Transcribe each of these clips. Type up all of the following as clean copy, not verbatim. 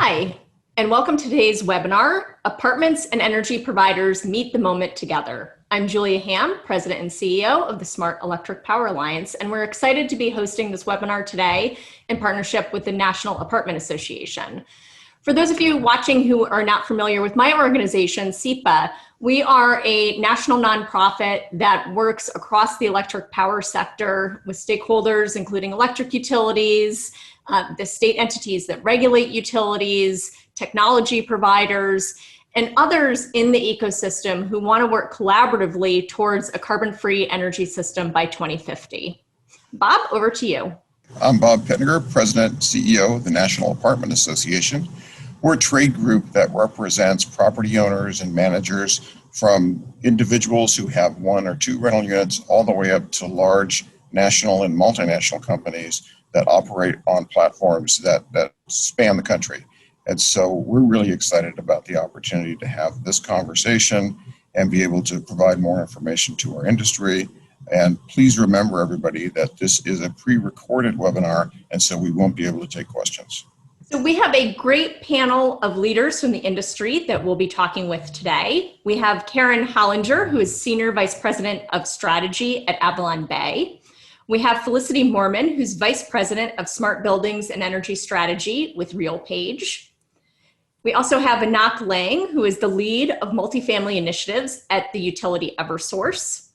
Hi, and welcome to today's webinar, Apartments and Energy Providers Meet the Moment Together. I'm Julia Ham, President and CEO of the Smart Electric Power Alliance, and we're excited to be hosting this webinar today in partnership with the National Apartment Association. For those of you watching who are not familiar with my organization, SEPA, we are a national nonprofit that works across the electric power sector with stakeholders, including electric utilities, the state entities that regulate utilities, technology providers, and others in the ecosystem who want to work collaboratively towards a carbon-free energy system by 2050. Bob, over to you. I'm Bob Pettinger, President and CEO of the National Apartment Association. We're a trade group that represents property owners and managers, from individuals who have one or two rental units all the way up to large national and multinational companies that operate on platforms that span the country. And so we're really excited about the opportunity to have this conversation and be able to provide more information to our industry. And please remember, everybody, that this is a pre-recorded webinar, and so we won't be able to take questions. So we have a great panel of leaders from the industry that we'll be talking with today. We have Karen Hollinger, who is Senior Vice President of Strategy at Avalon Bay. We have Felicity Moorman, who's Vice President of Smart Buildings and Energy Strategy with RealPage. We also have Anak Lang, who is the lead of multifamily initiatives at the utility Eversource.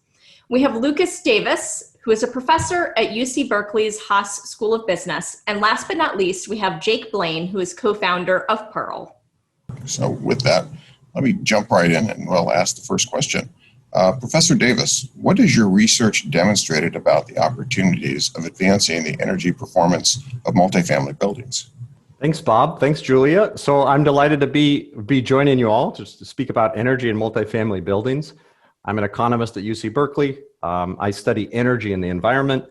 We have Lucas Davis, who is a professor at UC Berkeley's Haas School of Business. And last but not least, we have Jake Blaine, who is co-founder of Pearl. So with that, let me jump right in and we'll ask the first question. Professor Davis, what has your research demonstrated about the opportunities of advancing the energy performance of multifamily buildings? Thanks, Bob. Thanks, Julia. So I'm delighted to be joining you all just to speak about energy in multifamily buildings. I'm an economist at UC Berkeley. I study energy and the environment.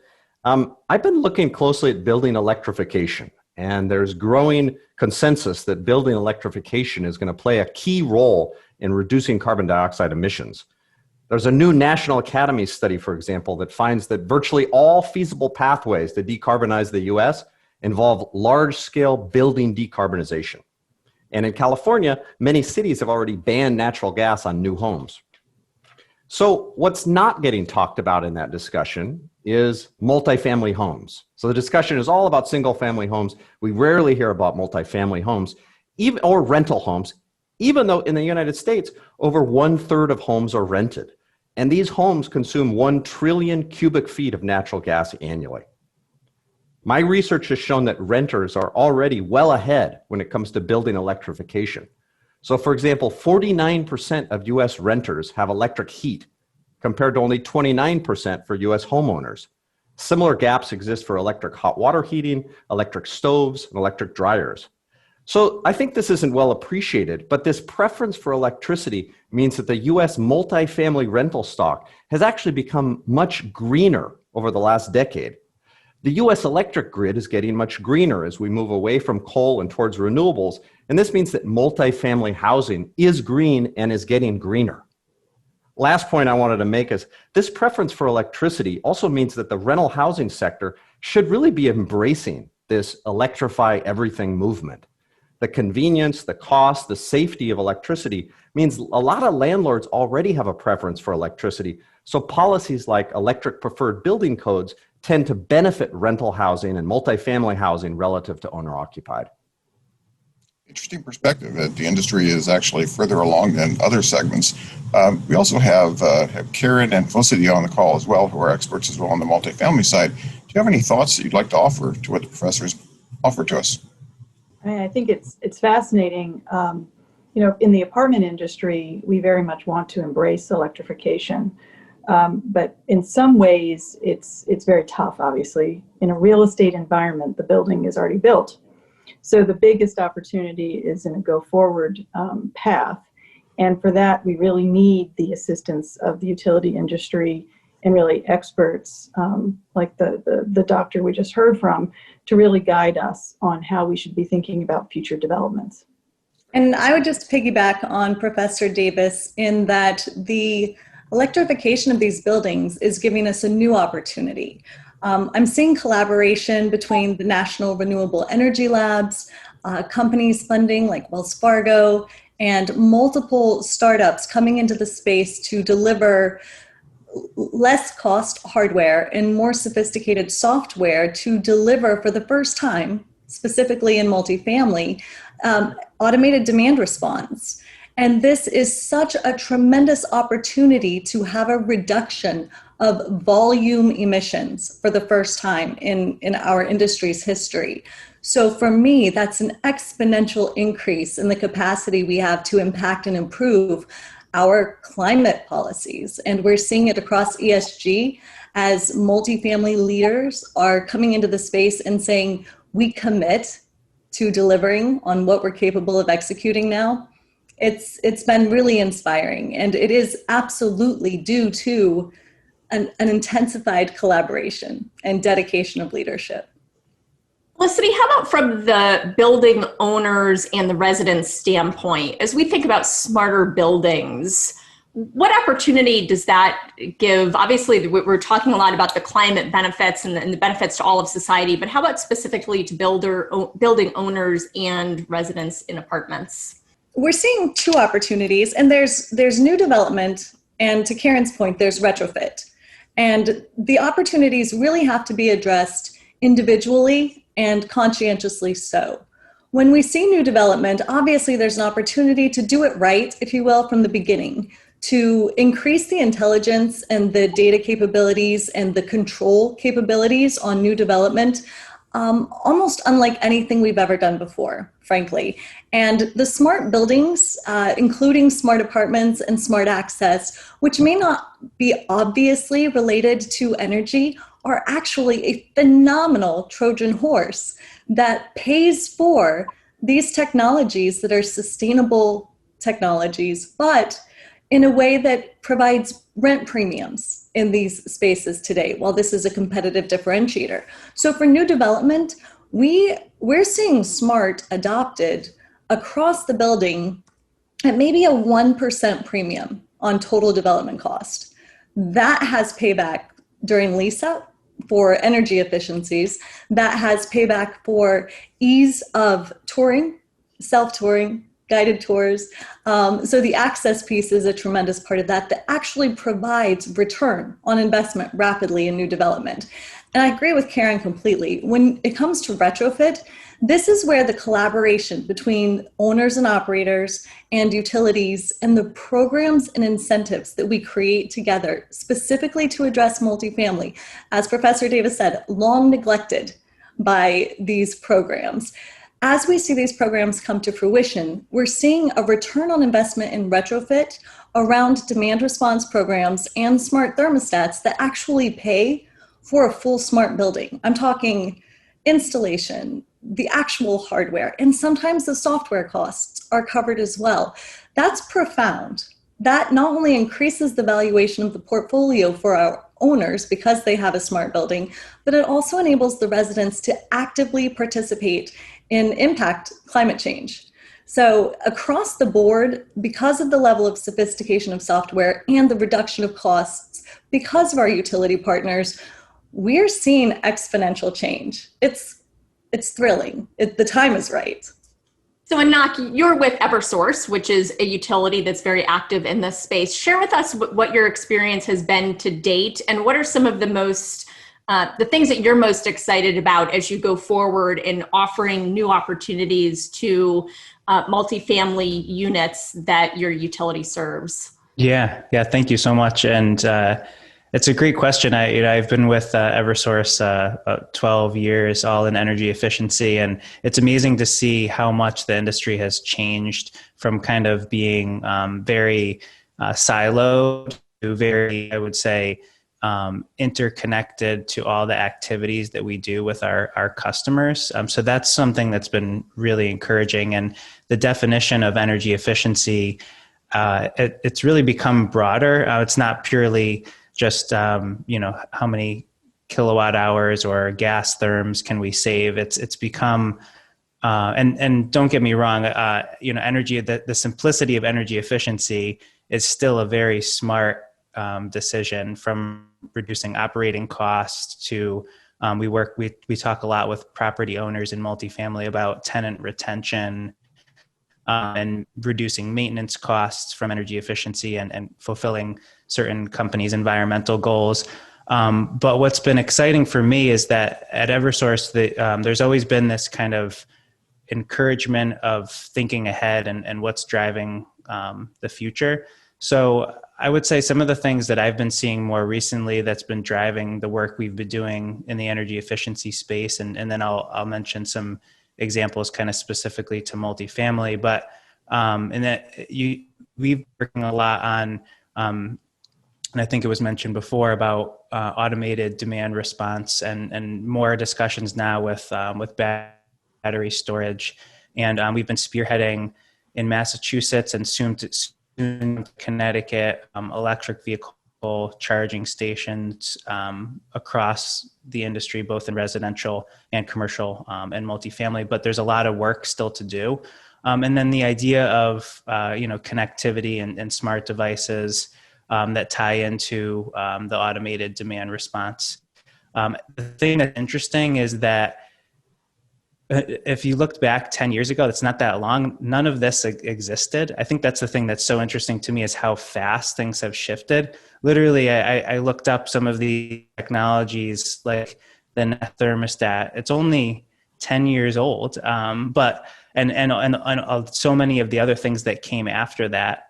I've been looking closely at building electrification, and there's growing consensus that building electrification is going to play a key role in reducing carbon dioxide emissions. There's a new National Academy study, for example, that finds that virtually all feasible pathways to decarbonize the US involve large-scale building decarbonization. And in California, many cities have already banned natural gas on new homes. So what's not getting talked about in that discussion is multifamily homes. So the discussion is all about single-family homes. We rarely hear about multifamily homes, or rental homes, even though in the United States, over 1/3 of homes are rented. And these homes consume 1 trillion cubic feet of natural gas annually. My research has shown that renters are already well ahead when it comes to building electrification. So for example, 49% of US renters have electric heat, compared to only 29% for US homeowners. Similar gaps exist for electric hot water heating, electric stoves, and electric dryers. So I think this isn't well appreciated, but this preference for electricity means that the US multifamily rental stock has actually become much greener over the last decade. The US electric grid is getting much greener as we move away from coal and towards renewables, and this means that multifamily housing is green and is getting greener. Last point I wanted to make is this preference for electricity also means that the rental housing sector should really be embracing this electrify everything movement. The convenience, the cost, the safety of electricity means a lot of landlords already have a preference for electricity. So policies like electric preferred building codes tend to benefit rental housing and multifamily housing relative to owner occupied. Interesting perspective. The industry is actually further along than other segments. We also have Karen and Felicity on the call as well, who are experts as well on the multifamily side. Do you have any thoughts that you'd like to offer to what the professors offered to us? I think it's fascinating. In the apartment industry, we very much want to embrace electrification. But in some ways, it's very tough, obviously. In a real estate environment, the building is already built. So the biggest opportunity is in a go-forward path. And for that, we really need the assistance of the utility industry and really experts like the doctor we just heard from to really guide us on how we should be thinking about future developments. And I would just piggyback on Professor Davis in that the electrification of these buildings is giving us a new opportunity. I'm seeing collaboration between the National Renewable Energy Labs, companies funding like Wells Fargo, and multiple startups coming into the space to deliver less cost hardware and more sophisticated software to deliver for the first time, specifically in multifamily, automated demand response. And this is such a tremendous opportunity to have a reduction of volume emissions for the first time in our industry's history. So for me, that's an exponential increase in the capacity we have to impact and improve our climate policies. And we're seeing it across ESG as multifamily leaders are coming into the space and saying, we commit to delivering on what we're capable of executing now. It's been really inspiring, and it is absolutely due to an intensified collaboration and dedication of leadership. Felicity, how about from the building owners and the residents standpoint, as we think about smarter buildings, what opportunity does that give? Obviously, we're talking a lot about the climate benefits and the benefits to all of society, but how about specifically to building owners and residents in apartments? We're seeing two opportunities, and there's new development, and to Karen's point, there's retrofit. And the opportunities really have to be addressed individually and conscientiously so. When we see new development, obviously there's an opportunity to do it right, if you will, from the beginning, to increase the intelligence and the data capabilities and the control capabilities on new development, almost unlike anything we've ever done before, frankly. And the smart buildings, including smart apartments and smart access, which may not be obviously related to energy, are actually a phenomenal Trojan horse that pays for these technologies that are sustainable technologies, but in a way that provides rent premiums in these spaces today, while this is a competitive differentiator. So for new development, we're seeing smart adopted across the building at maybe a 1% premium on total development cost. That has payback during lease up for energy efficiencies. That has payback for ease of touring, self-touring, guided tours. So the access piece is a tremendous part of that actually provides return on investment rapidly in new development. And I agree with Karen completely. When it comes to retrofit, this is where the collaboration between owners and operators and utilities and the programs and incentives that we create together specifically to address multifamily, as Professor Davis said, long neglected by these programs. As we see these programs come to fruition, we're seeing a return on investment in retrofit around demand response programs and smart thermostats that actually pay for a full smart building. I'm talking installation, the actual hardware, and sometimes the software costs are covered as well. That's profound. That not only increases the valuation of the portfolio for our owners because they have a smart building, but it also enables the residents to actively participate in impact climate change. So across the board, because of the level of sophistication of software and the reduction of costs, because of our utility partners, we're seeing exponential change. It's thrilling. The time is right. So Anak, you're with Eversource, which is a utility that's very active in this space. Share with us what your experience has been to date, and what are some of the things that you're most excited about as you go forward in offering new opportunities to multifamily units that your utility serves? Yeah. Thank you so much. And it's a great question. I've been with Eversource about 12 years, all in energy efficiency, and it's amazing to see how much the industry has changed from kind of being very siloed to very, I would say, interconnected to all the activities that we do with our customers. So that's something that's been really encouraging. And the definition of energy efficiency, it's really become broader. It's not purely just, how many kilowatt hours or gas therms can we save? It's become, and don't get me wrong, energy, the simplicity of energy efficiency is still a very smart decision, from reducing operating costs to We talk a lot with property owners in multifamily about tenant retention, and reducing maintenance costs from energy efficiency and fulfilling certain companies' environmental goals. But what's been exciting for me is that at Eversource, there's always been this kind of encouragement of thinking ahead and what's driving the future. So I would say some of the things that I've been seeing more recently that's been driving the work we've been doing in the energy efficiency space, and then I'll mention some examples kind of specifically to multifamily, but and that we've been working a lot on, and I think it was mentioned before about automated demand response and more discussions now with battery storage, and we've been spearheading in Massachusetts and soon Connecticut electric vehicle charging stations across the industry, both in residential and commercial and multifamily. But there's a lot of work still to do. And then the idea of connectivity and smart devices that tie into the automated demand response. The thing that's interesting is that if you looked back 10 years ago, that's not that long, none of this existed. I think that's the thing that's so interesting to me is how fast things have shifted. Literally, I looked up some of the technologies like the thermostat. It's only 10 years old, but so many of the other things that came after that,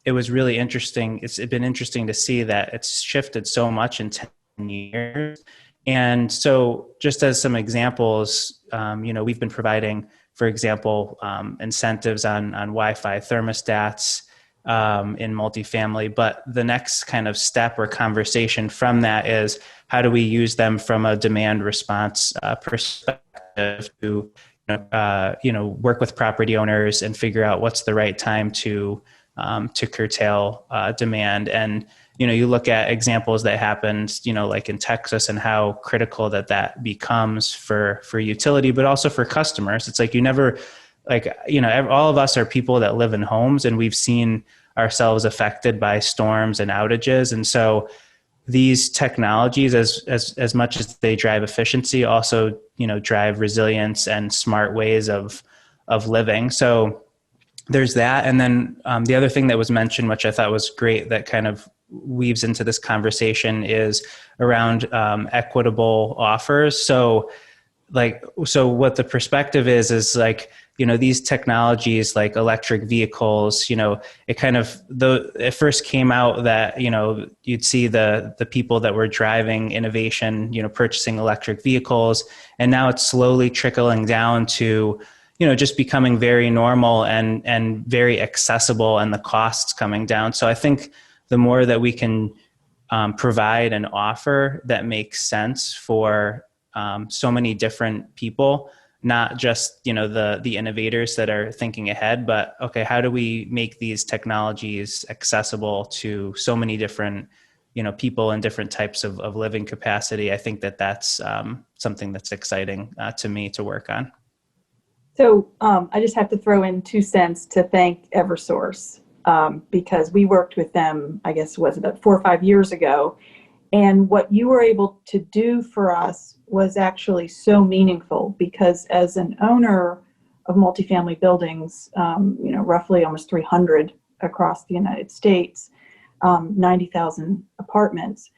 it was really interesting. It's been interesting to see that it's shifted so much in 10 years. And so just as some examples, we've been providing, for example, incentives on Wi-Fi thermostats in multifamily. But the next kind of step or conversation from that is how do we use them from a demand response perspective to work with property owners and figure out what's the right time to curtail demand. And you look at examples that happened, like in Texas, and how critical that becomes for utility, but also for customers. It's like all of us are people that live in homes, and we've seen ourselves affected by storms and outages. And so these technologies, as much as they drive efficiency, also drive resilience and smart ways of living. So there's that. And then the other thing that was mentioned, which I thought was great, that kind of weaves into this conversation, is around equitable offers. So what the perspective is like, these technologies like electric vehicles, it first came out that, you'd see the people that were driving innovation, purchasing electric vehicles. And now it's slowly trickling down to, just becoming very normal and very accessible, and the costs coming down. So I think the more that we can provide an offer that makes sense for so many different people, not just the innovators that are thinking ahead, but okay, how do we make these technologies accessible to so many different people and different types of living capacity? I think that's something that's exciting to me to work on. So I just have to throw in 2 cents to thank Eversource. Because we worked with them, I guess, was about 4 or 5 years ago. And what you were able to do for us was actually so meaningful, because as an owner of multifamily buildings, roughly almost 300 across the United States, 90,000 apartments,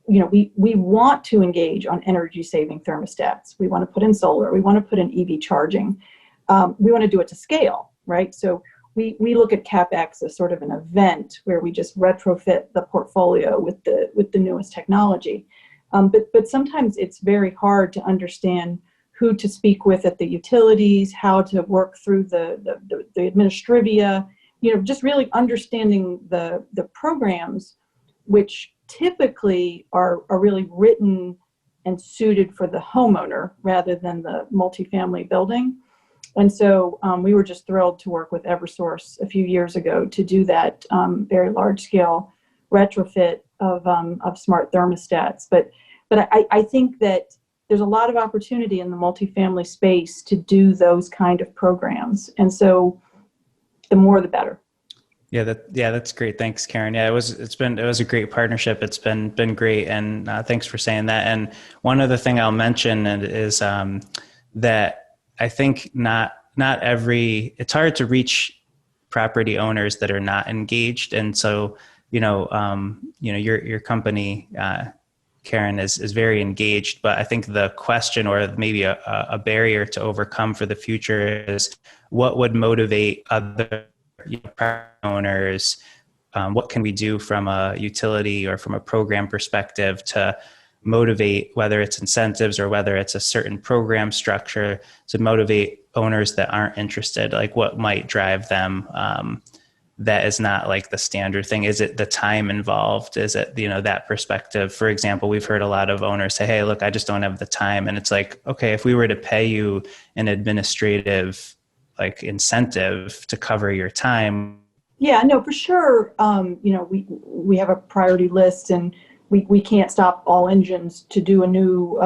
we want to engage on energy saving thermostats. We want to put in solar. We want to put in EV charging. We want to do it to scale, right? So we look at CapEx as sort of an event where we just retrofit the portfolio with the newest technology. But sometimes it's very hard to understand who to speak with at the utilities, how to work through the administrivia, just really understanding the programs, which typically are really written and suited for the homeowner rather than the multifamily building. And so we were just thrilled to work with Eversource a few years ago to do that very large scale retrofit of smart thermostats. But I think that there's a lot of opportunity in the multifamily space to do those kind of programs. And so the more, the better. That's great. Thanks, Karen. Yeah, it was a great partnership. It's been great, and thanks for saying that. And one other thing I'll mention is that I think it's hard to reach property owners that are not engaged, and so your company, Karen, is very engaged. But I think the question, or maybe a barrier to overcome for the future, is what would motivate other property owners. What can we do from a utility or from a program perspective to motivate, whether it's incentives or whether it's a certain program structure, to motivate owners that aren't interested? Like, what might drive them? That is not like the standard thing. Is it the time involved? Is it, that perspective? For example, we've heard a lot of owners say, hey, look, I just don't have the time. And it's like, okay, if we were to pay you an administrative incentive to cover your time. Yeah, no, for sure. We have a priority list, and we can't stop all engines to do a new,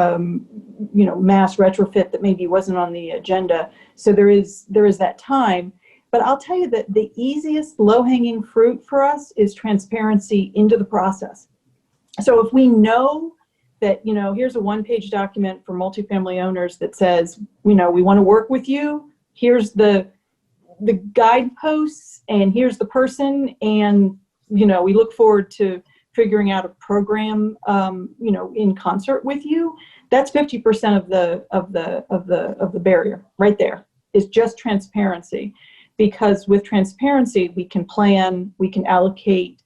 mass retrofit that maybe wasn't on the agenda. So there is that time. But I'll tell you that the easiest low-hanging fruit for us is transparency into the process. So if we know that, here's a one-page document for multifamily owners that says, we want to work with you. Here's the guideposts, and here's the person, and we look forward to figuring out a program, in concert with you. That's 50% of the barrier right there, is just transparency. Because with transparency, we can plan, we can allocate,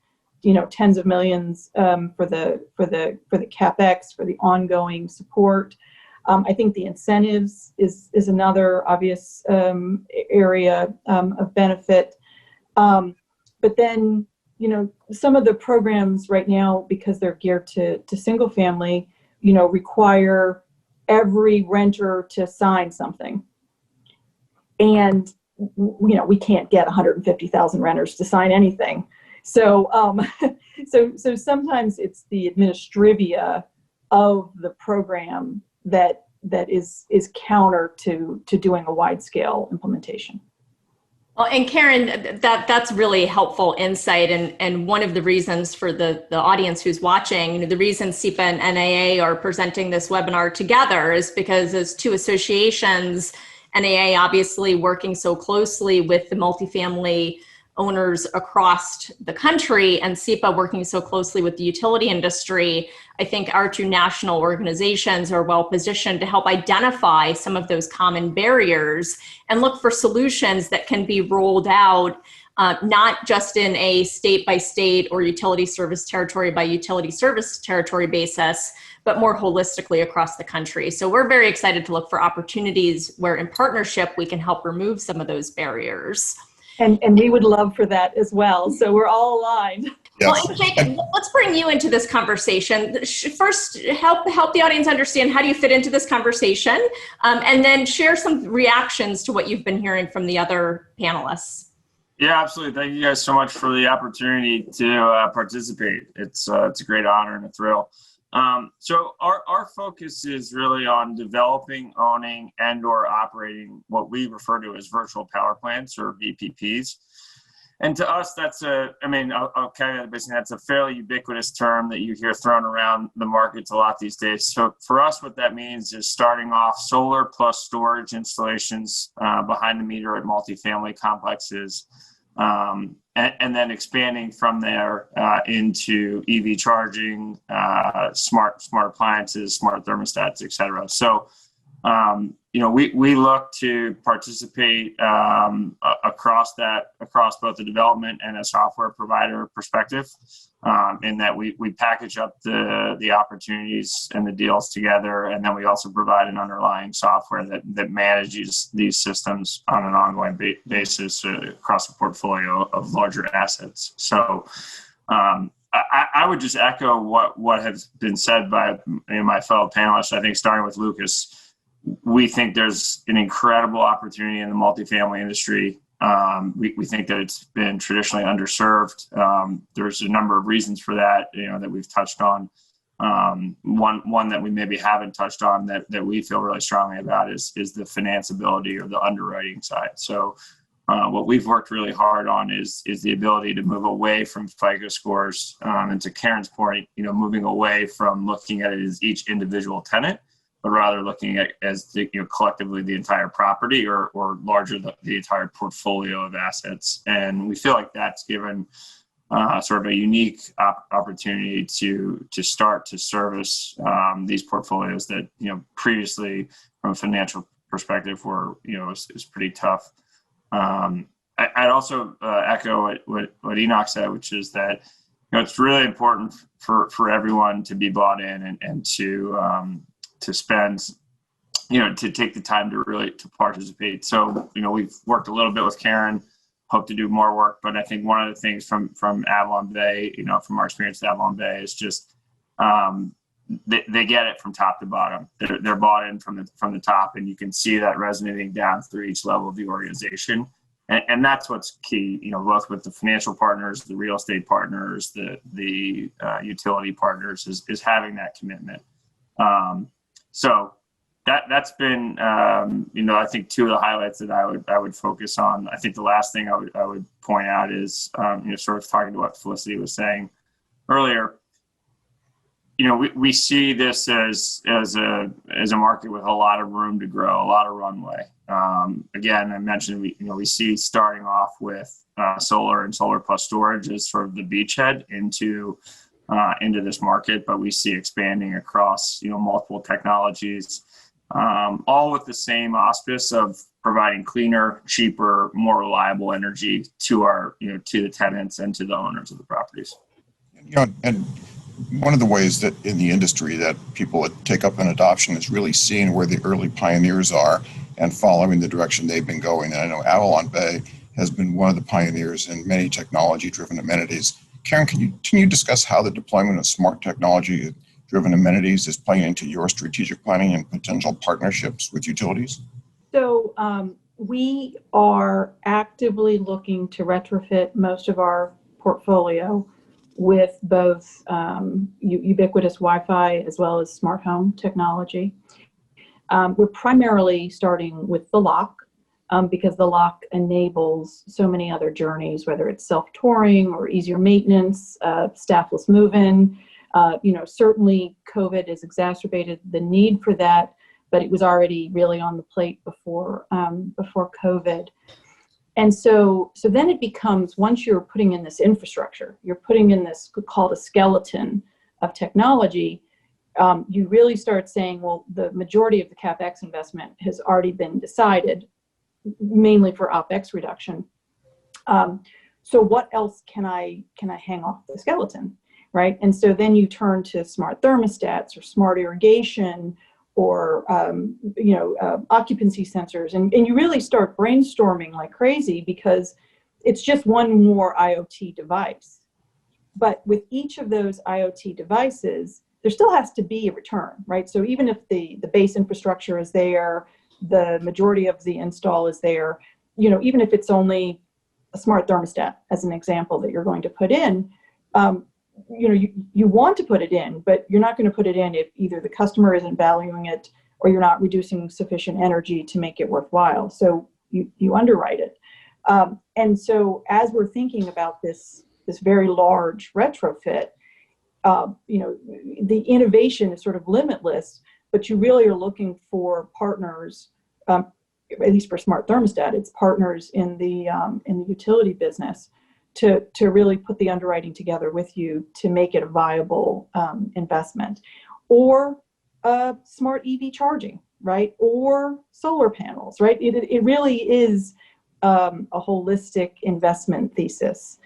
tens of millions for the CapEx, for the ongoing support. I think the incentives is another obvious area of benefit. But then, some of the programs right now, because they're geared to single family, require every renter to sign something. And, we can't get 150,000 renters to sign anything. So, so sometimes it's the administrivia of the program that is counter to doing a wide scale implementation. Well, and Karen, that's really helpful insight. And one of the reasons for the audience who's watching, the reason SEPA and NAA are presenting this webinar together is because as two associations, NAA obviously working so closely with the multifamily owners across the country, and SEPA working so closely with the utility industry, I think our two national organizations are well positioned to help identify some of those common barriers and look for solutions that can be rolled out, not just in a state by state or utility service territory by utility service territory basis, but more holistically across the country. So we're very excited to look for opportunities where in partnership we can help remove some of those barriers. And we would love for that as well. So we're all aligned. Yes. Well, Jake, let's bring you into this conversation. First, help the audience understand how do you fit into this conversation, and then share some reactions to what you've been hearing from the other panelists. Yeah, absolutely. Thank you guys so much for the opportunity to participate. It's a great honor and a thrill. So our focus is really on developing, owning, and or operating what we refer to as virtual power plants, or VPPs. And to us, that's I'll caveat it by saying that's a fairly ubiquitous term that you hear thrown around the markets a lot these days. So for us, what that means is starting off solar plus storage installations behind the meter at multifamily complexes, and then expanding from there into EV charging, smart appliances, smart thermostats, et cetera. So, we look to participate across both the development and a software provider perspective, in that we package up the opportunities and the deals together, and then we also provide an underlying software that manages these systems on an ongoing basis across a portfolio of larger assets. So I would just echo what has been said by my fellow panelists. I think starting with Lucas, we think there's an incredible opportunity in the multifamily industry. We think that it's been traditionally underserved. There's a number of reasons for that, that we've touched on. One that we maybe haven't touched on that we feel really strongly about is the financeability or the underwriting side. So what we've worked really hard on is the ability to move away from FICO scores, and to Karen's point, moving away from looking at it as each individual tenant, but rather looking at as collectively the entire property or larger the entire portfolio of assets. And we feel like that's given sort of a unique opportunity to start to service these portfolios that previously from a financial perspective were is pretty tough. I'd also echo what Enoch said, which is that it's really important for everyone to be bought in and to spend, to take the time to really to participate. So we've worked a little bit with Karen, hope to do more work, but I think one of the things from Avalon Bay, from our experience at Avalon Bay, is just they get it from top to bottom. They're bought in from the top, and you can see that resonating down through each level of the organization. And that's what's key, both with the financial partners, the real estate partners, the utility partners, is having that commitment. So that's been, I think two of the highlights that I would focus on. I think the last thing I would point out is, sort of talking to what Felicity was saying earlier. We see this as a market with a lot of room to grow, a lot of runway. Again, I mentioned we see starting off with solar and solar plus storage as sort of the beachhead into this market, but we see expanding across multiple technologies, all with the same auspice of providing cleaner, cheaper, more reliable energy to our to the tenants and to the owners of the properties. And one of the ways that in the industry that people that take up an adoption is really seeing where the early pioneers are and following the direction they've been going. And I know Avalon Bay has been one of the pioneers in many technology-driven amenities. Karen, can you discuss how the deployment of smart technology-driven amenities is playing into your strategic planning and potential partnerships with utilities? So we are actively looking to retrofit most of our portfolio with both ubiquitous Wi-Fi as well as smart home technology. We're primarily starting with the lock because the lock enables so many other journeys, whether it's self-touring or easier maintenance, staffless move-in. Certainly COVID has exacerbated the need for that, but it was already really on the plate before COVID. And so then it becomes, once you're putting in this infrastructure, you're putting in this called a skeleton of technology, you really start saying, well, the majority of the CapEx investment has already been decided, mainly for OpEx reduction. So what else can I hang off the skeleton, right? And so then you turn to smart thermostats or smart irrigation or occupancy sensors, and you really start brainstorming like crazy because it's just one more IoT device. But with each of those IoT devices, there still has to be a return, right? So even if the base infrastructure is there, the majority of the install is there, even if it's only a smart thermostat as an example that you're going to put in, you want to put it in, but you're not going to put it in if either the customer isn't valuing it or you're not reducing sufficient energy to make it worthwhile. So you underwrite it. And so as we're thinking about this very large retrofit, the innovation is sort of limitless, but you really are looking for partners, at least for smart thermostat, it's partners in the utility business to really put the underwriting together with you to make it a viable investment, or smart EV charging, right? Or solar panels, right? It really is a holistic investment thesis.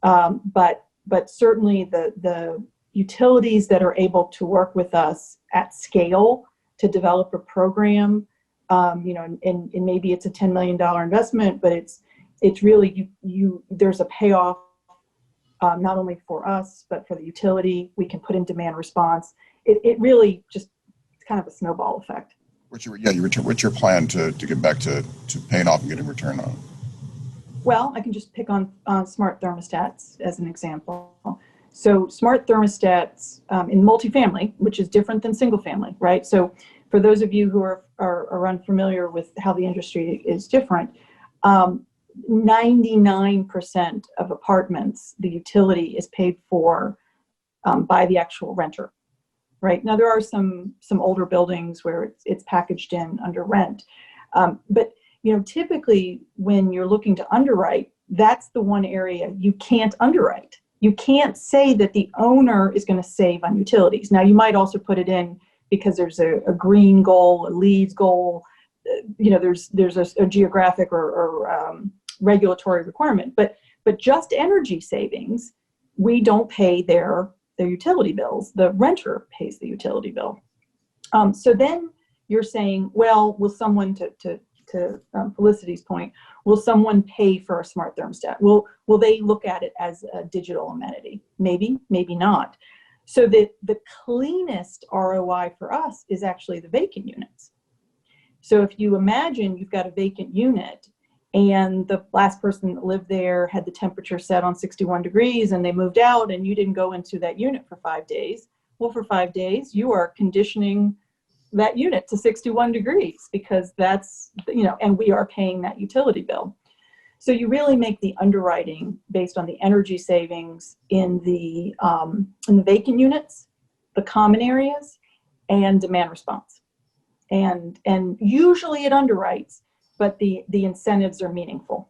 But certainly the utilities that are able to work with us at scale to develop a program, and maybe it's a $10 million investment, but it's really there's a payoff not only for us but for the utility. We can put in demand response. It really just, it's kind of a snowball effect. What's your plan to get back to paying off and getting return on it? Well, I can just pick on smart thermostats as an example. So smart thermostats in multifamily, which is different than single family, right? So for those of you who are unfamiliar with how the industry is different, 99% of apartments, the utility is paid for by the actual renter. Right now, there are some older buildings where it's packaged in under rent, but typically when you're looking to underwrite, that's the one area you can't underwrite. You can't say that the owner is going to save on utilities. Now, you might also put it in because there's a green goal, a LEED goal. There's a geographic or regulatory requirement, but just energy savings, we don't pay their utility bills. The renter pays the utility bill. So then you're saying, well, will someone, to Felicity's point, will someone pay for a smart thermostat? Will they look at it as a digital amenity? Maybe, maybe not. So the cleanest ROI for us is actually the vacant units. So if you imagine you've got a vacant unit and the last person that lived there had the temperature set on 61 degrees and they moved out and you didn't go into that unit for 5 days. Well, for 5 days, you are conditioning that unit to 61 degrees because that's, and we are paying that utility bill. So you really make the underwriting based on the energy savings in the vacant units, the common areas, and demand response. And usually it underwrites, but the incentives are meaningful.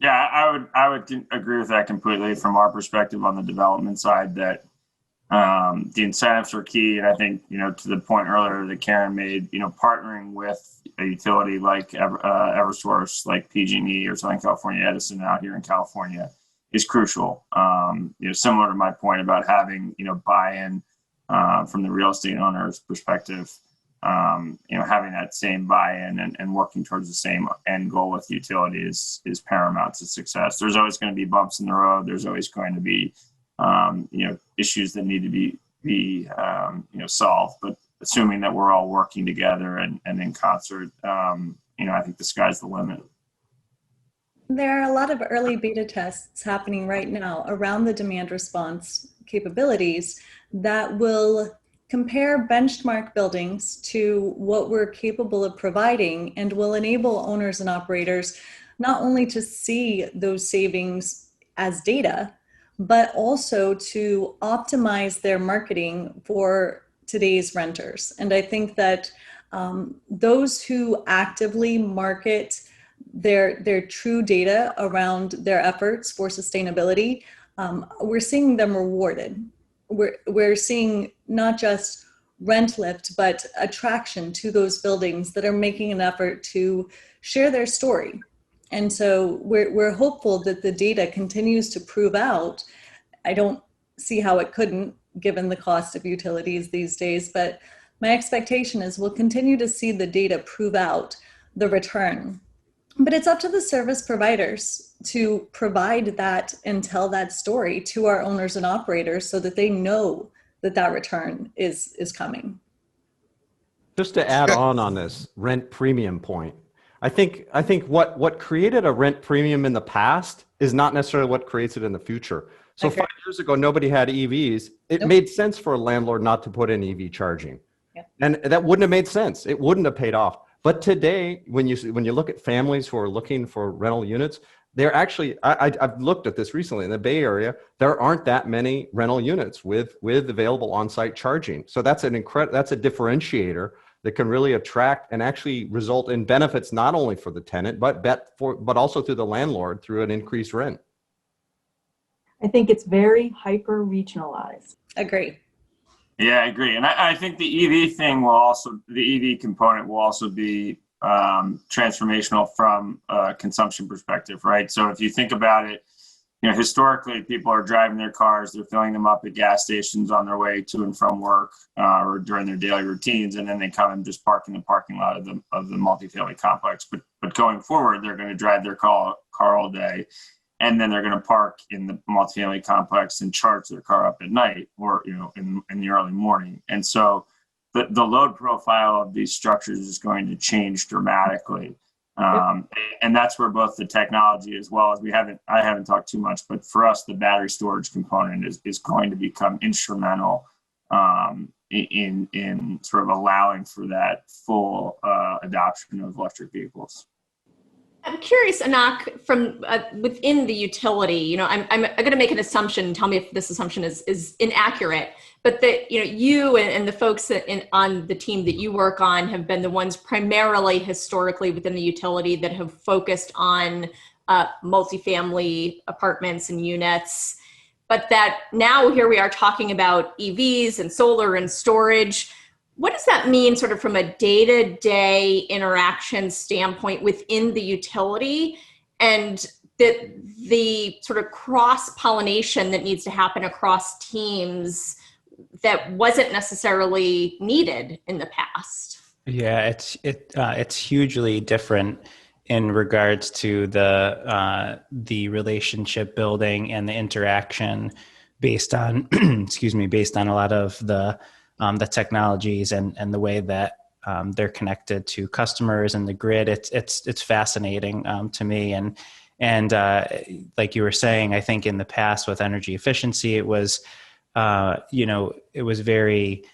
Yeah, I would agree with that completely from our perspective on the development side, that the incentives are key. And I think, to the point earlier that Karen made, partnering with a utility like Eversource, like PG&E or Southern California Edison out here in California is crucial. Similar to my point about having, buy-in from the real estate owner's perspective, having that same buy-in and working towards the same end goal with utility is paramount to success. There's always going to be bumps in the road. There's always going to be, issues that need to be solved. But assuming that we're all working together and in concert, I think the sky's the limit. There are a lot of early beta tests happening right now around the demand response capabilities that will compare benchmark buildings to what we're capable of providing and will enable owners and operators not only to see those savings as data, but also to optimize their marketing for today's renters. And I think that those who actively market their true data around their efforts for sustainability, we're seeing them rewarded. We're seeing not just rent lift, but attraction to those buildings that are making an effort to share their story. And so we're hopeful that the data continues to prove out. I don't see how it couldn't, given the cost of utilities these days, but my expectation is we'll continue to see the data prove out the return. But it's up to the service providers to provide that and tell that story to our owners and operators so that they know that return is coming. Just to add on this rent premium point, I think what created a rent premium in the past is not necessarily what creates it in the future. So 5 years ago, nobody had EVs. It made sense for a landlord not to put in EV charging. Yep. And that wouldn't have made sense. It wouldn't have paid off. But today, when you look at families who are looking for rental units, they're actually, I've looked at this recently in the Bay Area, there aren't that many rental units with available on-site charging. So that's a differentiator that can really attract and actually result in benefits not only for the tenant, but also to the landlord through an increased rent. I think it's very hyper regionalized. Agree. Yeah, I agree. And I think the EV component will also be transformational from a consumption perspective, right? So if you think about it, historically people are driving their cars, they're filling them up at gas stations on their way to and from work or during their daily routines, and then they come and just park in the parking lot of the multifamily complex. But going forward, they're going to drive their car all day, and then they're going to park in the multifamily complex and charge their car up at night or in the early morning. And so the load profile of these structures is going to change dramatically. And that's where both the technology, as well as I haven't talked too much, but for us, the battery storage component is going to become instrumental in sort of allowing for that full adoption of electric vehicles. I'm curious, Anak, from within the utility, I'm going to make an assumption. Tell me if this assumption is inaccurate. But that you and the folks on the team that you work on have been the ones primarily historically within the utility that have focused on multifamily apartments and units. But that now here we are talking about EVs and solar and storage. What does that mean sort of from a day-to-day interaction standpoint within the utility, and the sort of cross-pollination that needs to happen across teams that wasn't necessarily needed in the past? Yeah, it's hugely different in regards to the relationship building and the interaction based on based on a lot of the technologies and the way that they're connected to customers and the grid. It's fascinating to me. And like you were saying, I think in the past with energy efficiency, it was it was very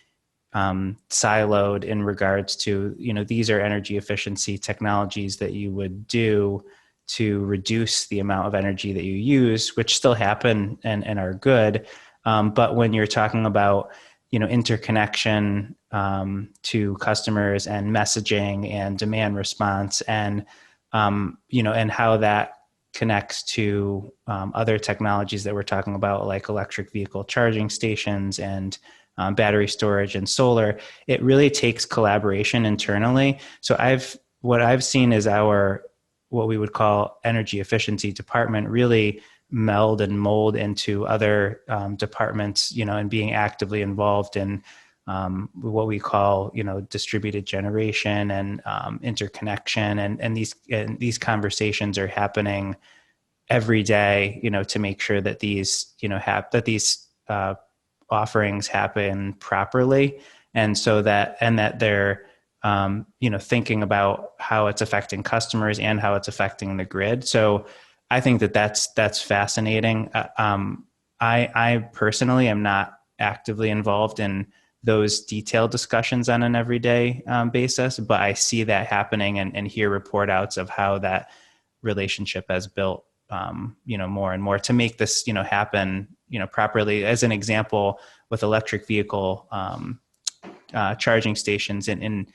siloed in regards to these are energy efficiency technologies that you would do to reduce the amount of energy that you use, which still happen and are good. But when you're talking about interconnection to customers and messaging and demand response and and how that connects to other technologies that we're talking about, like electric vehicle charging stations and battery storage and solar, it really takes collaboration internally. So what I've seen is our what we would call energy efficiency department really meld and mold into other departments, and being actively involved in what we call, distributed generation and interconnection, and these conversations are happening every day, to make sure that these, these offerings happen properly, and that they're thinking about how it's affecting customers and how it's affecting the grid. So I think that's fascinating. I personally am not actively involved in those detailed discussions on an everyday basis, but I see that happening and hear report outs of how that relationship has built, more and more to make this, happen, properly. As an example, with electric vehicle charging stations in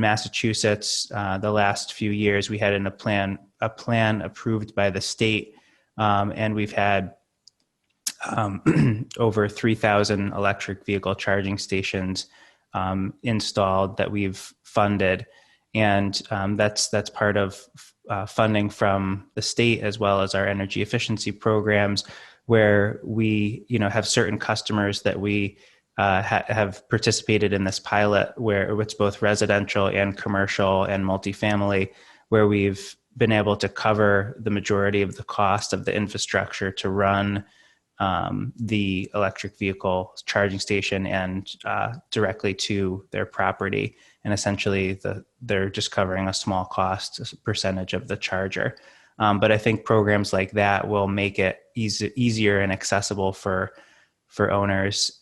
Massachusetts, the last few years, we had a plan approved by the state, and we've had over 3,000 electric vehicle charging stations installed that we've funded, and that's part of funding from the state as well as our energy efficiency programs, where we have certain customers that we have participated in this pilot where it's both residential and commercial and multifamily, where we've been able to cover the majority of the cost of the infrastructure to run the electric vehicle charging station and directly to their property. And essentially they're just covering a small cost percentage of the charger. But I think programs like that will make it easier and accessible for owners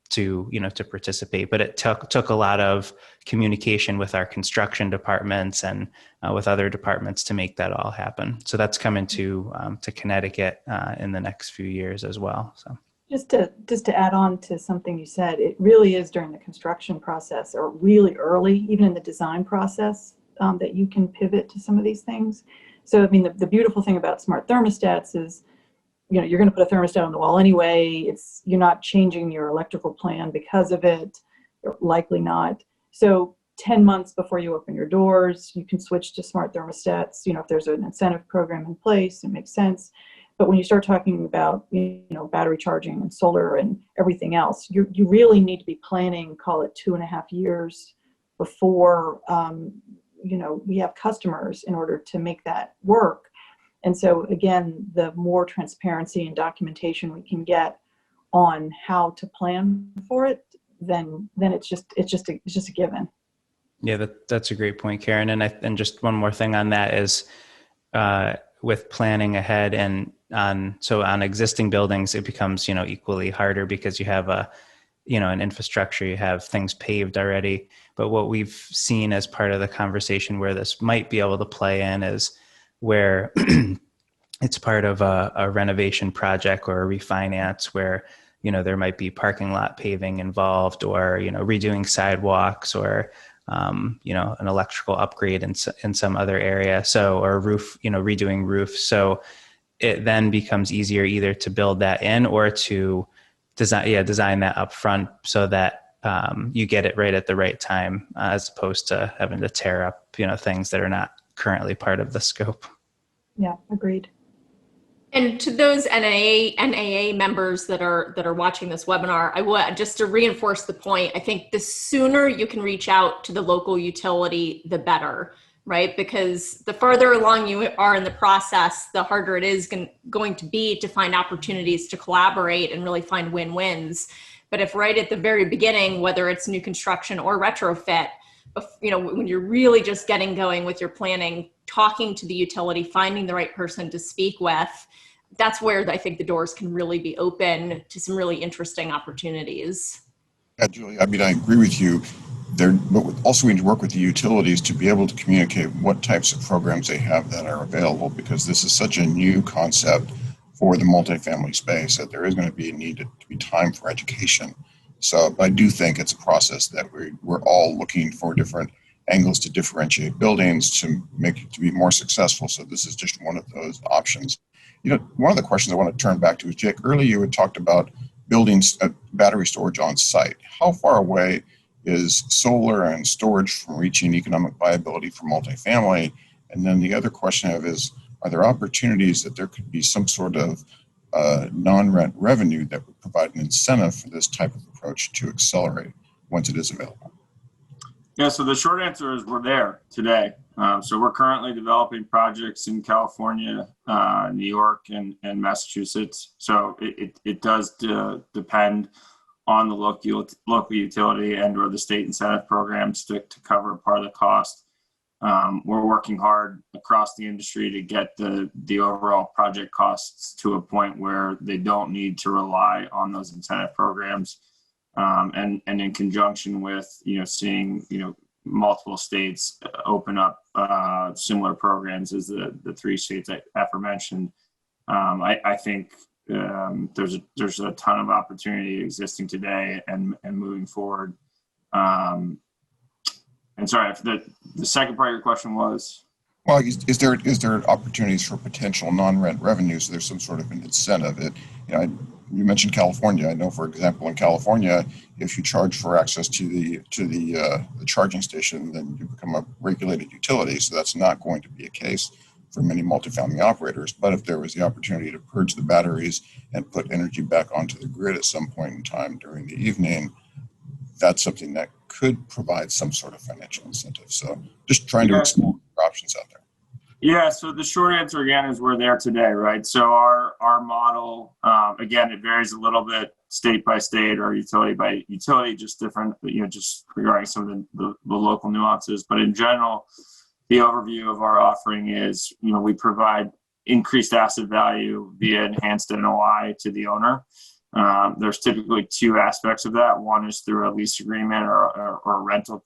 to participate. But it took a lot of communication with our construction departments and with other departments to make that all happen. So that's coming to Connecticut in the next few years as well. So just to add on to something you said, it really is during the construction process or really early, even in the design process, that you can pivot to some of these things. So, I mean, the beautiful thing about smart thermostats is, you're going to put a thermostat on the wall anyway. You're not changing your electrical plan because of it, or likely not. So 10 months before you open your doors, you can switch to smart thermostats. If there's an incentive program in place, it makes sense. But when you start talking about, battery charging and solar and everything else, you really need to be planning, call it 2.5 years before, we have customers in order to make that work. And so again, the more transparency and documentation we can get on how to plan for it, then it's just a given. Yeah, that's a great point, Karen. And just one more thing on that is with planning ahead and on existing buildings, it becomes equally harder because you have an infrastructure, you have things paved already. But what we've seen as part of the conversation where this might be able to play in is where it's part of a renovation project or a refinance where, there might be parking lot paving involved, or, redoing sidewalks, or, an electrical upgrade in some other area. So, or roof, redoing roofs. So it then becomes easier either to build that in or to design that up front so that you get it right at the right time, as opposed to having to tear up, things that are not currently part of the scope. Yeah, agreed. And to those NAA members that are watching this webinar, I would just to reinforce the point. I think the sooner you can reach out to the local utility, the better, right? Because the farther along you are in the process, the harder it is going to be to find opportunities to collaborate and really find win-wins. But if right at the very beginning, whether it's new construction or retrofit, when you're really just getting going with your planning, talking to the utility, finding the right person to speak with, that's where I think the doors can really be open to some really interesting opportunities. Yeah, Julie, I agree with you. But also we need to work with the utilities to be able to communicate what types of programs they have that are available, because this is such a new concept for the multifamily space that there is going to be a need to be time for education. So I do think it's a process that we're all looking for different angles to differentiate buildings to make it to be more successful. So this is just one of those options. One of the questions I want to turn back to is, Jake, earlier you had talked about building battery storage on site. How far away is solar and storage from reaching economic viability for multifamily? And then the other question I have is, are there opportunities that there could be some sort of non-rent revenue that would provide an incentive for this type of approach to accelerate once it is available? Yeah, so the short answer is we're there today. So we're currently developing projects in California, New York, and Massachusetts. So it does depend on the local utility and or the state incentive programs to cover part of the cost. We're working hard across the industry to get the overall project costs to a point where they don't need to rely on those incentive programs. And in conjunction with, seeing, multiple states open up similar programs as the three states I aforementioned, I think there's a ton of opportunity existing today and moving forward. And sorry, the second part of your question was? Well, is there opportunities for potential non-rent revenues? So there's some sort of an incentive. You mentioned California. I know, for example, in California, if you charge for access to the charging station, then you become a regulated utility. So that's not going to be a case for many multifamily operators. But if there was the opportunity to purge the batteries and put energy back onto the grid at some point in time during the evening, that's something that could provide some sort of financial incentive. So just trying to explore options out there. Yeah, so the short answer again is we're there today, right? So our model, again, it varies a little bit state by state or utility by utility, just different, just regarding some of the local nuances. But in general, the overview of our offering is, we provide increased asset value via enhanced NOI to the owner. There's typically two aspects of that. One is through a lease agreement or a rental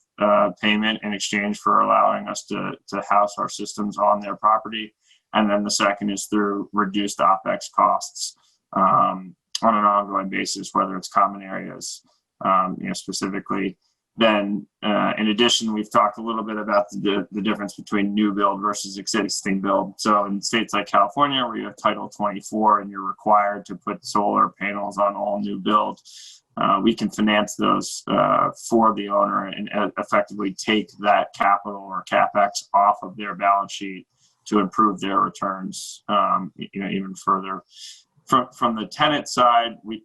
payment in exchange for allowing us to house our systems on their property. And then the second is through reduced OpEx costs on an ongoing basis, whether it's common areas, specifically. Then, in addition, we've talked a little bit about the difference between new build versus existing build. So in states like California, where you have Title 24 and you're required to put solar panels on all new build, we can finance those for the owner and effectively take that capital or CapEx off of their balance sheet to improve their returns, even further. From the tenant side, we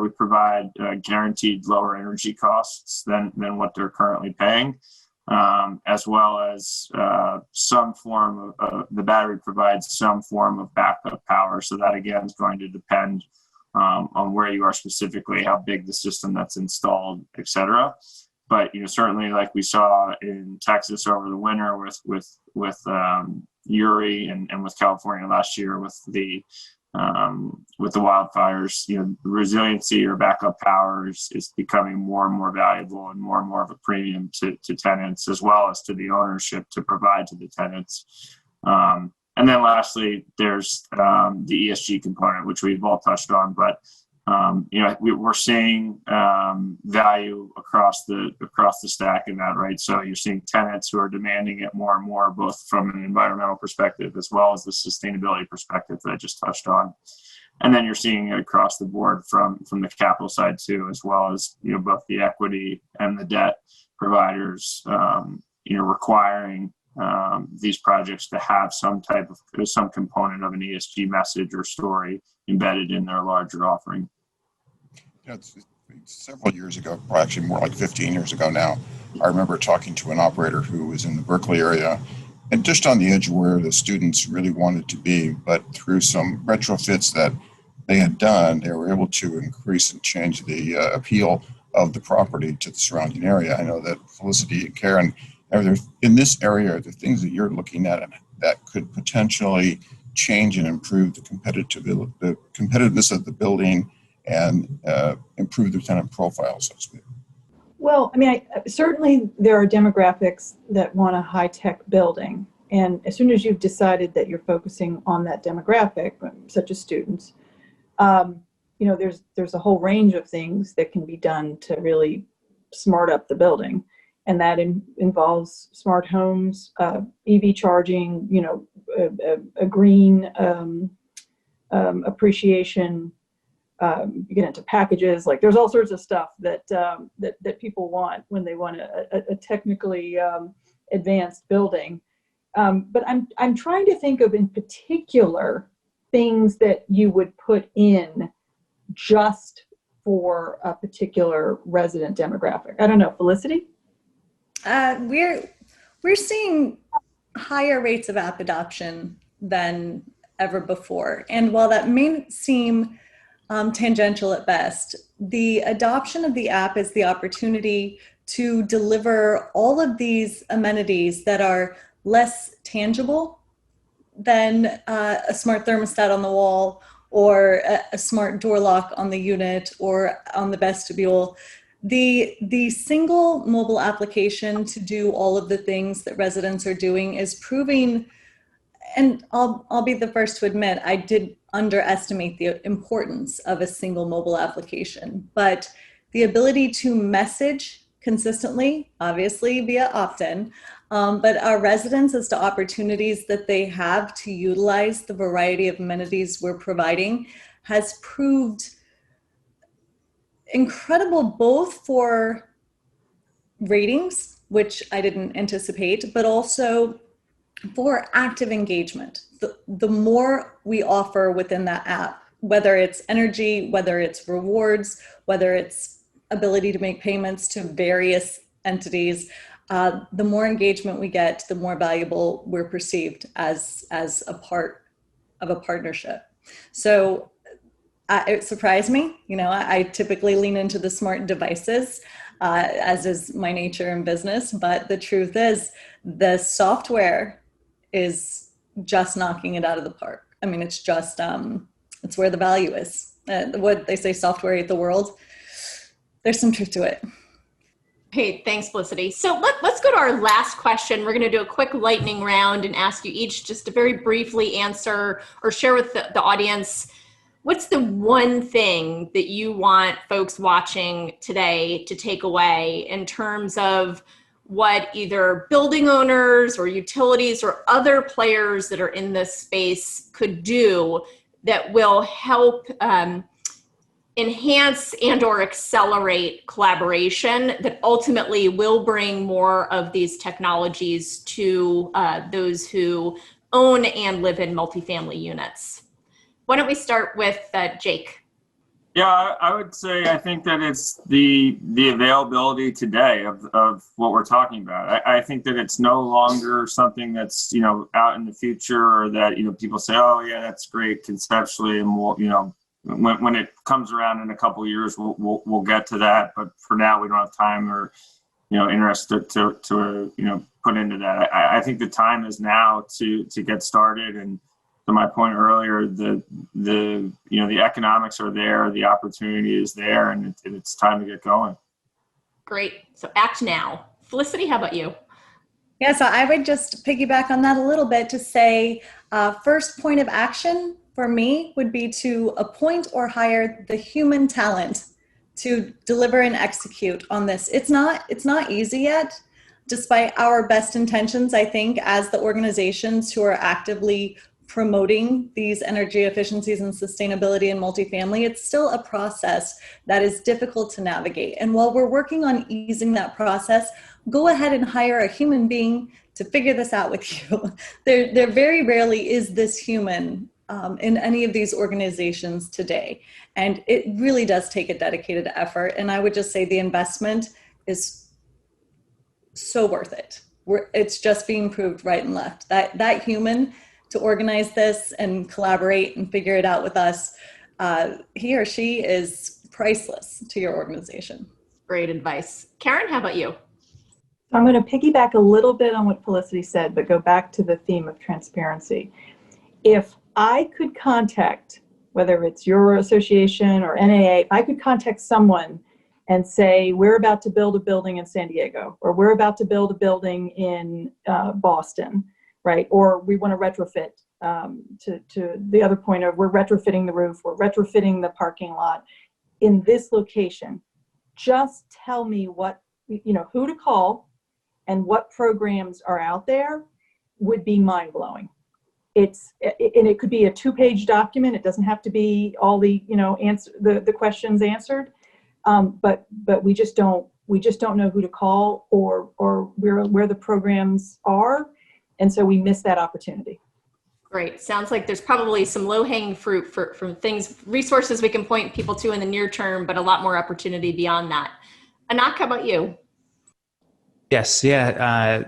provide guaranteed lower energy costs than what they're currently paying, as well as some form of the battery provides some form of backup power. So that again is going to depend on where you are specifically, how big the system that's installed, et cetera. But certainly, like we saw in Texas over the winter with Uri and with California last year with the with the wildfires, resiliency or backup power is becoming more and more valuable and more of a premium to tenants, as well as to the ownership to provide to the tenants. And then lastly, there's the ESG component, which we've all touched on, but we're seeing value across the stack in that, right? So you're seeing tenants who are demanding it more and more, both from an environmental perspective as well as the sustainability perspective that I just touched on. And then you're seeing it across the board from the capital side too, as well as both the equity and the debt providers, requiring these projects to have some component of an ESG message or story embedded in their larger offering. It's several years ago, or actually more like 15 years ago now, I remember talking to an operator who was in the Berkeley area and just on the edge of where the students really wanted to be, but through some retrofits that they had done, they were able to increase and change the appeal of the property to the surrounding area. I know that Felicity and Karen, in this area, are there things that you're looking at that could potentially change and improve the competitiveness of the building and improve the tenant profile, so to speak? Well, I mean, certainly there are demographics that want a high-tech building. And as soon as you've decided that you're focusing on that demographic, such as students, there's a whole range of things that can be done to really smart up the building. And that involves smart homes, EV charging, a green appreciation. You get into packages, like there's all sorts of stuff that people want when they want a technically advanced building. But I'm trying to think of in particular things that you would put in just for a particular resident demographic. I don't know, Felicity? We're seeing higher rates of app adoption than ever before. And while that may seem tangential at best, the adoption of the app is the opportunity to deliver all of these amenities that are less tangible than a smart thermostat on the wall or a smart door lock on the unit or on the vestibule. The single mobile application to do all of the things that residents are doing is proving, and I'll be the first to admit, I did underestimate the importance of a single mobile application, but the ability to message consistently, obviously via opt-in, but our residents as to opportunities that they have to utilize the variety of amenities we're providing has proved incredible, both for ratings, which I didn't anticipate, but also for active engagement. The more we offer within that app, whether it's energy, whether it's rewards, whether it's ability to make payments to various entities, the more engagement we get, the more valuable we're perceived as a part of a partnership. So it surprised me. I typically lean into the smart devices, as is my nature in business. But the truth is, the software is just knocking it out of the park. I mean, it's just, it's where the value is. What they say, software ate the world. There's some truth to it. Hey, thanks, Felicity. So let's go to our last question. We're going to do a quick lightning round and ask you each just to very briefly answer or share with the audience, what's the one thing that you want folks watching today to take away in terms of what either building owners or utilities or other players that are in this space could do that will help enhance and or accelerate collaboration that ultimately will bring more of these technologies to those who own and live in multifamily units? Why don't we start with Jake? Yeah, I would say I think that it's the availability today of what we're talking about. I think that it's no longer something that's out in the future, or that people say, oh yeah, that's great conceptually, and we'll when it comes around in a couple of years we'll get to that. But for now, we don't have time or interest to put into that. I think the time is now to get started and my point earlier, the economics are there, the opportunity is there, and it's time to get going. Great. So act now. Felicity, how about you? Yeah, so I would just piggyback on that a little bit to say, first point of action for me would be to appoint or hire the human talent to deliver and execute on this. It's not easy yet, despite our best intentions, I think, as the organizations who are actively promoting these energy efficiencies and sustainability in multifamily. It's still a process that is difficult to navigate. And while we're working on easing that process, go ahead and hire a human being to figure this out with you. There very rarely is this human in any of these organizations today. And it really does take a dedicated effort. And I would just say the investment is so worth it. It's just being proved right and left. That human to organize this and collaborate and figure it out with us, he or she is priceless to your organization. Great advice. Karen, how about you? I'm going to piggyback a little bit on what Felicity said, but go back to the theme of transparency. If I could contact, whether it's your association or NAA, if I could contact someone and say, we're about to build a building in San Diego, or we're about to build a building in Boston, right? Or we want to retrofit to the other point of we're retrofitting the roof, we're retrofitting the parking lot in this location. Just tell me what, who to call and what programs are out there would be mind-blowing. And it could be a 2-page document. It doesn't have to be all the, the questions answered. But we just don't know who to call or where the programs are. And so we miss that opportunity. Great. Sounds like there's probably some low-hanging fruit from things, resources we can point people to in the near term, but a lot more opportunity beyond that. Anak, how about you? Yes. Yeah.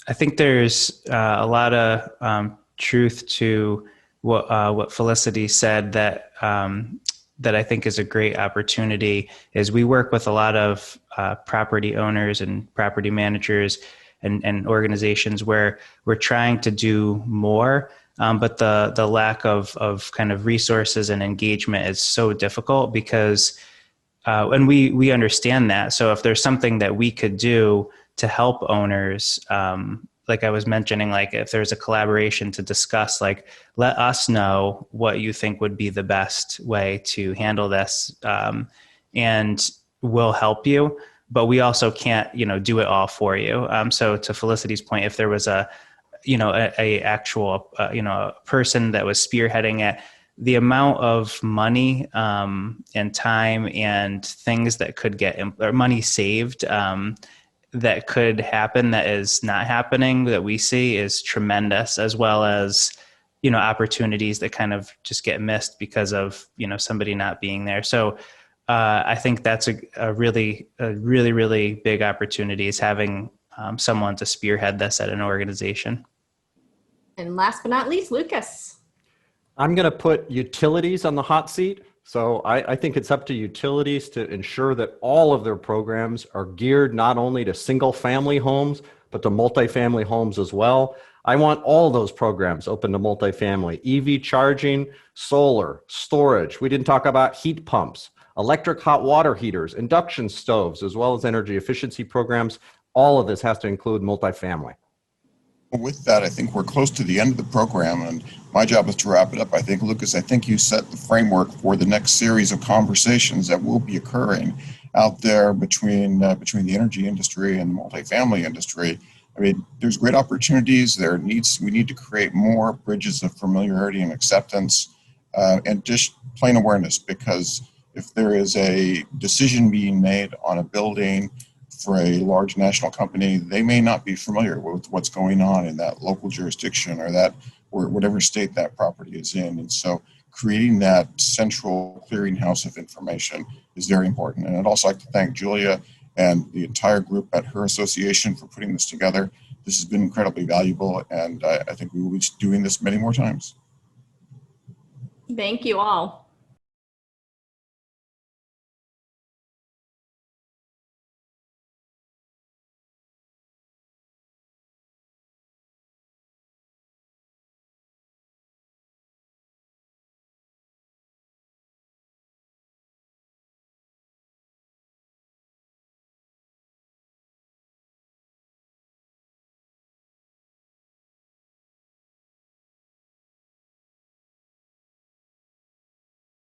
I think there's a lot of truth to what Felicity said that I think is a great opportunity. Is we work with a lot of property owners and property managers and organizations where we're trying to do more, but the lack of kind of resources and engagement is so difficult because, and we understand that. So if there's something that we could do to help owners, like I was mentioning, like if there's a collaboration to discuss, like let us know what you think would be the best way to handle this, and we'll help you. But we also can't, do it all for you. So to Felicity's point, if there was a actual, person that was spearheading it, the amount of money and time and things that could get or money saved that could happen that is not happening that we see is tremendous, as well as opportunities that kind of just get missed because of somebody not being there. So I think that's a really big opportunity, is having someone to spearhead this at an organization. And last but not least, Lucas. I'm going to put utilities on the hot seat. So I think it's up to utilities to ensure that all of their programs are geared not only to single family homes, but to multifamily homes as well. I want all those programs open to multifamily, EV charging, solar, storage. We didn't talk about heat pumps, electric hot water heaters, induction stoves, as well as energy efficiency programs. All of this has to include multifamily. With that, I think we're close to the end of the program, and my job is to wrap it up. I think, Lucas, you set the framework for the next series of conversations that will be occurring out there between the energy industry and the multifamily industry. I mean, there's great opportunities. We need to create more bridges of familiarity and acceptance, and just plain awareness, because if there is a decision being made on a building for a large national company, they may not be familiar with what's going on in that local jurisdiction or whatever state that property is in. And so creating that central clearinghouse of information is very important. And I'd also like to thank Julia and the entire group at her association for putting this together. This has been incredibly valuable, and I think we will be doing this many more times. Thank you all.